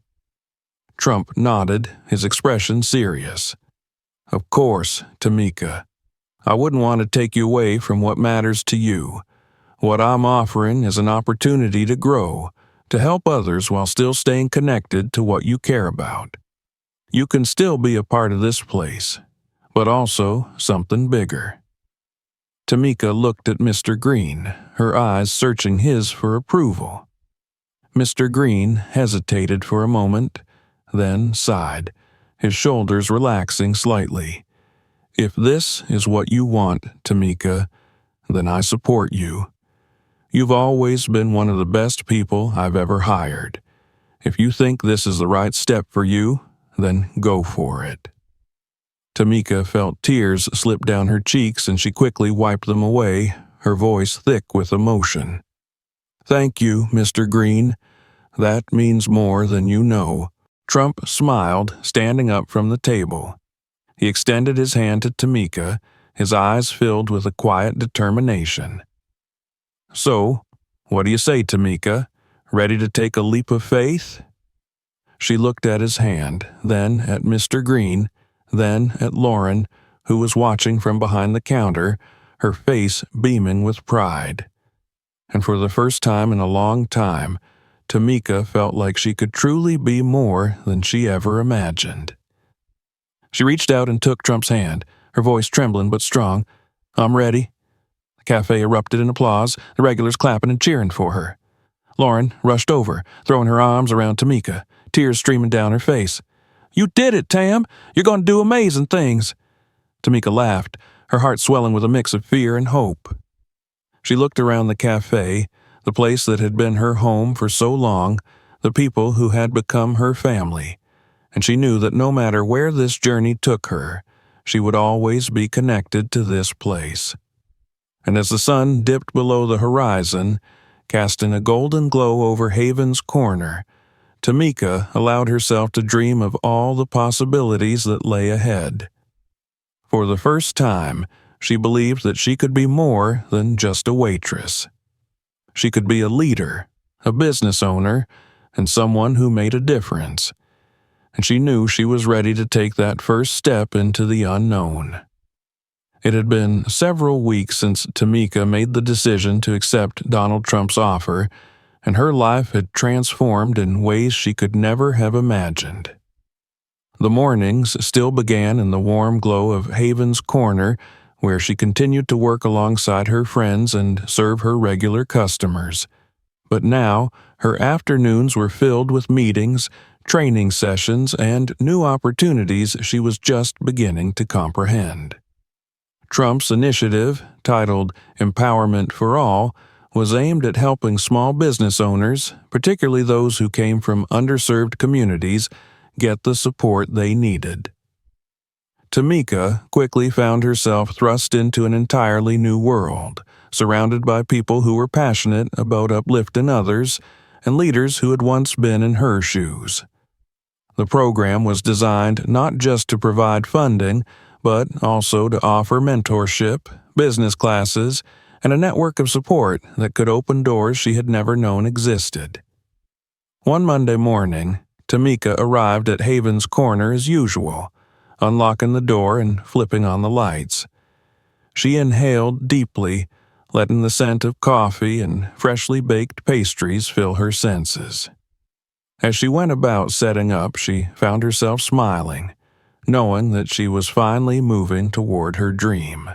Trump nodded, his expression serious. Of course, Tamika. I wouldn't want to take you away from what matters to you. What I'm offering is an opportunity to grow, to help others while still staying connected to what you care about. You can still be a part of this place, but also something bigger. Tamika looked at Mr. Green, her eyes searching his for approval. Mr. Green hesitated for a moment, then sighed, his shoulders relaxing slightly. If this is what you want, Tamika, then I support you. You've always been one of the best people I've ever hired. If you think this is the right step for you, then go for it. Tamika felt tears slip down her cheeks and she quickly wiped them away, her voice thick with emotion. "Thank you, Mr. Green. That means more than you know." Trump smiled, standing up from the table. He extended his hand to Tamika, his eyes filled with a quiet determination. "So, what do you say, Tamika? Ready to take a leap of faith?" She looked at his hand, then at Mr. Green, then at Lauren, who was watching from behind the counter, her face beaming with pride. And for the first time in a long time, Tamika felt like she could truly be more than she ever imagined. She reached out and took Trump's hand, her voice trembling but strong. "I'm ready." The cafe erupted in applause, the regulars clapping and cheering for her. Lauren rushed over, throwing her arms around Tamika, tears streaming down her face. "You did it, Tam! You're going to do amazing things!" Tamika laughed, her heart swelling with a mix of fear and hope. She looked around the cafe, the place that had been her home for so long, the people who had become her family, and she knew that no matter where this journey took her, she would always be connected to this place. And as the sun dipped below the horizon, casting a golden glow over Haven's Corner, Tamika allowed herself to dream of all the possibilities that lay ahead. For the first time, she believed that she could be more than just a waitress. She could be a leader, a business owner, and someone who made a difference. And she knew she was ready to take that first step into the unknown. It had been several weeks since Tamika made the decision to accept Donald Trump's offer, and her life had transformed in ways she could never have imagined. The mornings still began in the warm glow of Haven's Corner, where she continued to work alongside her friends and serve her regular customers. But now, her afternoons were filled with meetings, training sessions, and new opportunities she was just beginning to comprehend. Trump's initiative, titled Empowerment for All, was aimed at helping small business owners, particularly those who came from underserved communities, get the support they needed. Tamika quickly found herself thrust into an entirely new world, surrounded by people who were passionate about uplifting others and leaders who had once been in her shoes. The program was designed not just to provide funding, but also to offer mentorship, business classes, and a network of support that could open doors she had never known existed. One Monday morning, Tamika arrived at Haven's Corner as usual, unlocking the door and flipping on the lights. She inhaled deeply, letting the scent of coffee and freshly baked pastries fill her senses. As she went about setting up, she found herself smiling, knowing that she was finally moving toward her dream.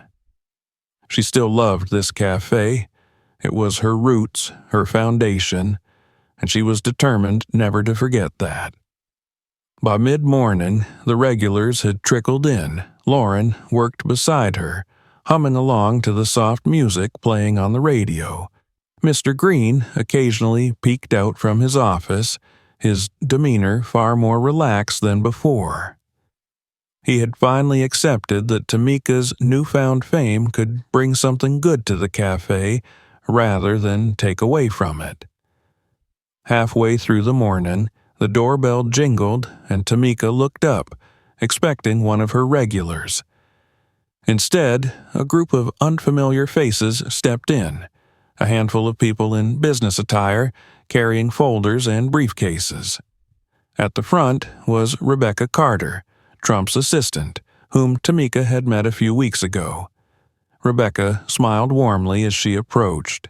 She still loved this cafe. It was her roots, her foundation, and she was determined never to forget that. By mid-morning, the regulars had trickled in. Lauren worked beside her, humming along to the soft music playing on the radio. Mr. Green occasionally peeked out from his office, his demeanor far more relaxed than before. He had finally accepted that Tamika's newfound fame could bring something good to the cafe rather than take away from it. Halfway through the morning, the doorbell jingled and Tamika looked up, expecting one of her regulars. Instead, a group of unfamiliar faces stepped in, a handful of people in business attire, carrying folders and briefcases. At the front was Rebecca Carter, Trump's assistant, whom Tamika had met a few weeks ago. Rebecca smiled warmly as she approached.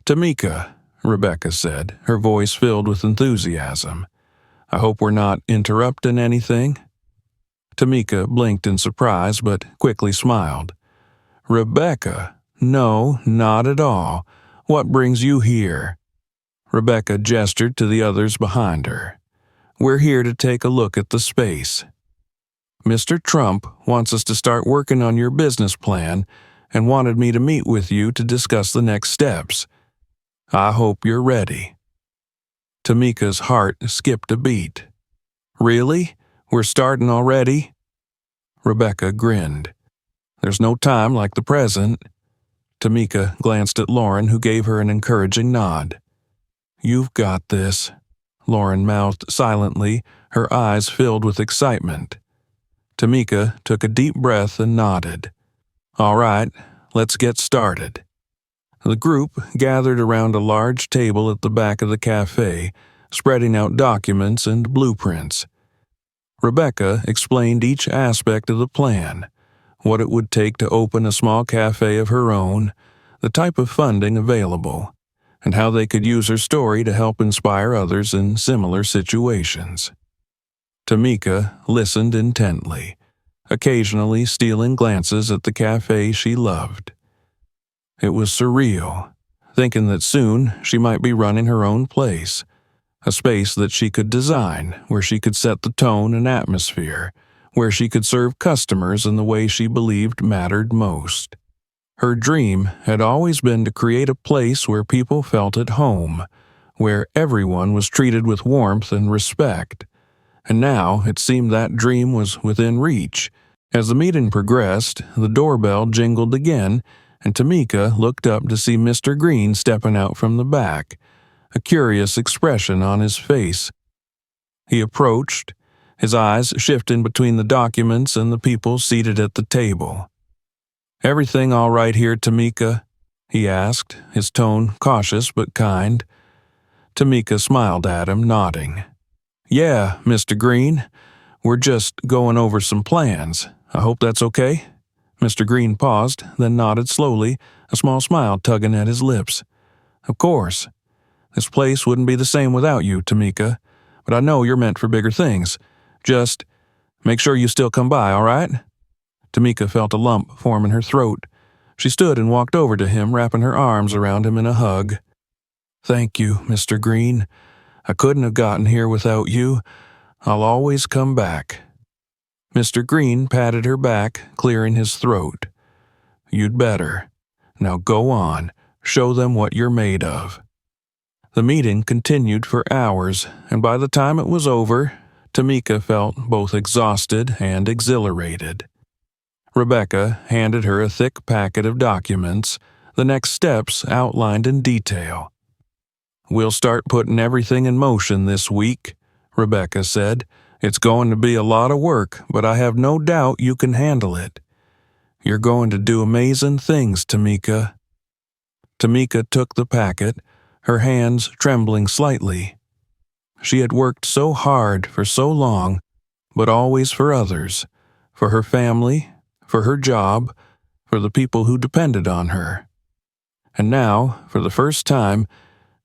"Tamika," Rebecca said, her voice filled with enthusiasm, "I hope we're not interrupting anything?" Tamika blinked in surprise but quickly smiled. "Rebecca, no, not at all. What brings you here?" Rebecca gestured to the others behind her. "We're here to take a look at the space. Mr. Trump wants us to start working on your business plan and wanted me to meet with you to discuss the next steps. I hope you're ready." Tamika's heart skipped a beat. "Really? We're starting already?" Rebecca grinned. There's no time like the present. Tamika glanced at Lauren, who gave her an encouraging nod. You've got this, Lauren mouthed silently, her eyes filled with excitement. Tamika took a deep breath and nodded. All right, let's get started. The group gathered around a large table at the back of the cafe, spreading out documents and blueprints. Rebecca explained each aspect of the plan, what it would take to open a small cafe of her own, the type of funding available, and how they could use her story to help inspire others in similar situations. Tamika listened intently, occasionally stealing glances at the cafe she loved. It was surreal, thinking that soon she might be running her own place, a space that she could design, where she could set the tone and atmosphere, where she could serve customers in the way she believed mattered most. Her dream had always been to create a place where people felt at home, where everyone was treated with warmth and respect. And now it seemed that dream was within reach. As the meeting progressed, the doorbell jingled again, and Tamika looked up to see Mr. Green stepping out from the back, a curious expression on his face. He approached, his eyes shifting between the documents and the people seated at the table. Everything all right here, Tamika? He asked, his tone cautious but kind. Tamika smiled at him, nodding. Yeah, Mr. Green. We're just going over some plans. I hope that's okay? Mr. Green paused, then nodded slowly, a small smile tugging at his lips. Of course. This place wouldn't be the same without you, Tamika, but I know you're meant for bigger things. Just make sure you still come by, all right? Tamika felt a lump form in her throat. She stood and walked over to him, wrapping her arms around him in a hug. Thank you, Mr. Green. I couldn't have gotten here without you. I'll always come back. Mr. Green patted her back, clearing his throat. You'd better. Now go on. Show them what you're made of. The meeting continued for hours, and by the time it was over, Tamika felt both exhausted and exhilarated. Rebecca handed her a thick packet of documents, the next steps outlined in detail. We'll start putting everything in motion this week, Rebecca said. It's going to be a lot of work, but I have no doubt you can handle it. You're going to do amazing things, Tamika. Tamika took the packet, her hands trembling slightly. She had worked so hard for so long, but always for others, for her family, for her job, for the people who depended on her. And now, for the first time,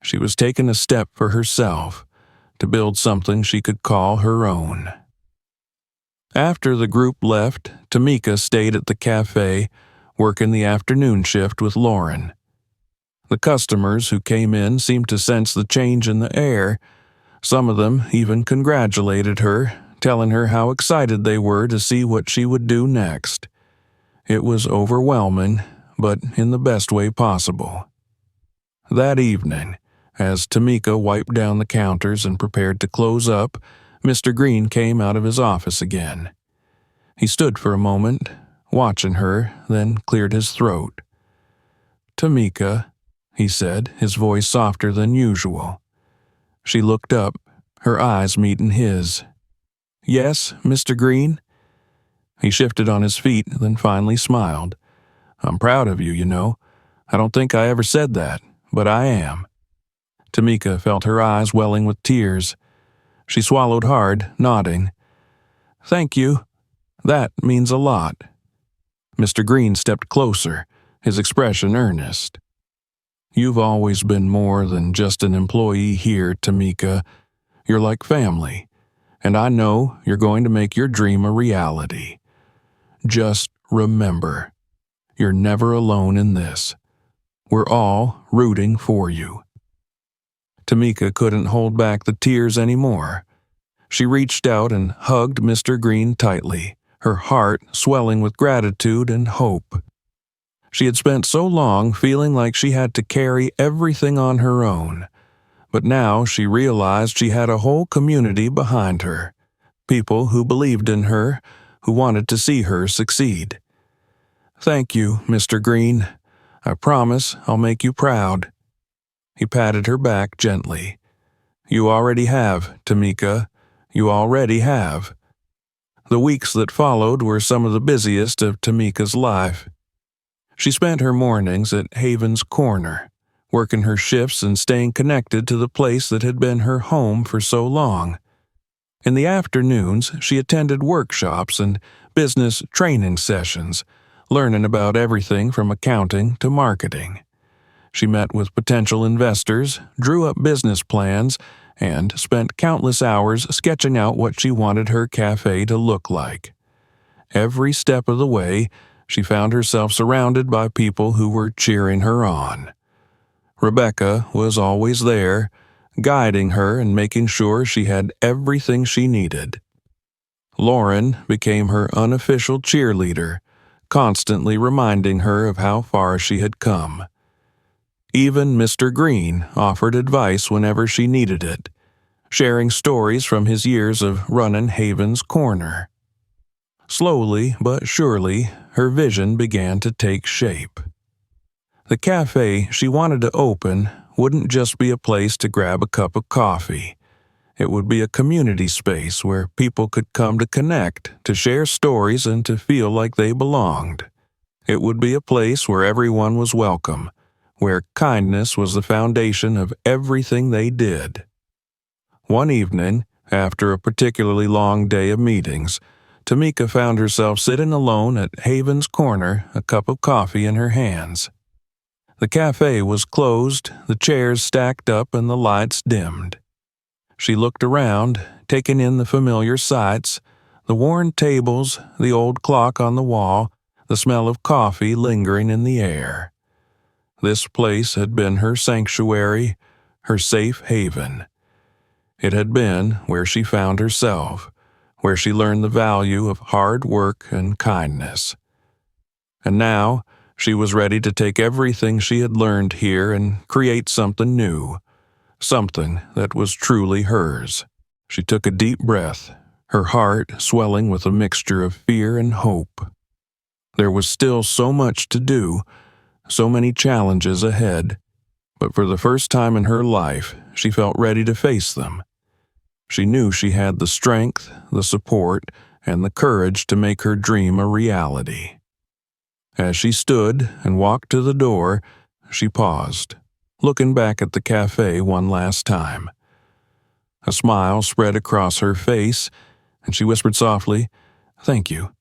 she was taking a step for herself, to build something she could call her own. After the group left, Tamika stayed at the cafe, working the afternoon shift with Lauren. The customers who came in seemed to sense the change in the air. Some of them even congratulated her, telling her how excited they were to see what she would do next. It was overwhelming, but in the best way possible. That evening, as Tamika wiped down the counters and prepared to close up, Mr. Green came out of his office again. He stood for a moment, watching her, then cleared his throat. Tamika, he said, his voice softer than usual. She looked up, her eyes meeting his. Yes, Mr. Green? He shifted on his feet, then finally smiled. I'm proud of you, you know. I don't think I ever said that, but I am. Tamika felt her eyes welling with tears. She swallowed hard, nodding. Thank you. That means a lot. Mr. Green stepped closer, his expression earnest. You've always been more than just an employee here, Tamika. You're like family, and I know you're going to make your dream a reality. Just remember, you're never alone in this. We're all rooting for you. Tamika couldn't hold back the tears anymore. She reached out and hugged Mr. Green tightly, her heart swelling with gratitude and hope. She had spent so long feeling like she had to carry everything on her own, but now she realized she had a whole community behind her, people who believed in her, who wanted to see her succeed. "Thank you, Mr. Green. I promise I'll make you proud." He patted her back gently. "You already have, Tamika. You already have." The weeks that followed were some of the busiest of Tamika's life. She spent her mornings at Haven's Corner, working her shifts and staying connected to the place that had been her home for so long. In the afternoons, she attended workshops and business training sessions, learning about everything from accounting to marketing. She met with potential investors, drew up business plans, and spent countless hours sketching out what she wanted her cafe to look like. Every step of the way, she found herself surrounded by people who were cheering her on. Rebecca was always there, guiding her and making sure she had everything she needed. Lauren became her unofficial cheerleader, constantly reminding her of how far she had come. Even Mr. Green offered advice whenever she needed it, sharing stories from his years of running Haven's Corner. Slowly but surely, her vision began to take shape. The cafe she wanted to open wouldn't just be a place to grab a cup of coffee. It would be a community space where people could come to connect, to share stories, and to feel like they belonged. It would be a place where everyone was welcome, where kindness was the foundation of everything they did. One evening, after a particularly long day of meetings, Tamika found herself sitting alone at Haven's Corner, a cup of coffee in her hands. The cafe was closed, the chairs stacked up, and the lights dimmed. She looked around, taking in the familiar sights, the worn tables, the old clock on the wall, the smell of coffee lingering in the air. This place had been her sanctuary, her safe haven. It had been where she found herself, where she learned the value of hard work and kindness. And now, she was ready to take everything she had learned here and create something new, something that was truly hers. She took a deep breath, her heart swelling with a mixture of fear and hope. There was still so much to do, so many challenges ahead, but for the first time in her life, she felt ready to face them. She knew she had the strength, the support, and the courage to make her dream a reality. As she stood and walked to the door, she paused, looking back at the cafe one last time. A smile spread across her face, and she whispered softly, "Thank you."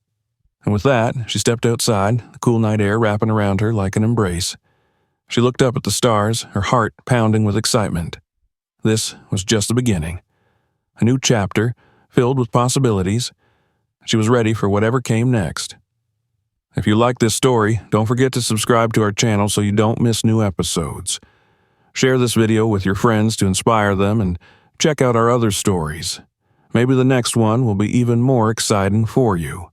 And with that, she stepped outside, the cool night air wrapping around her like an embrace. She looked up at the stars, her heart pounding with excitement. This was just the beginning. A new chapter, filled with possibilities. She was ready for whatever came next. If you like this story, don't forget to subscribe to our channel so you don't miss new episodes. Share this video with your friends to inspire them, and check out our other stories. Maybe the next one will be even more exciting for you.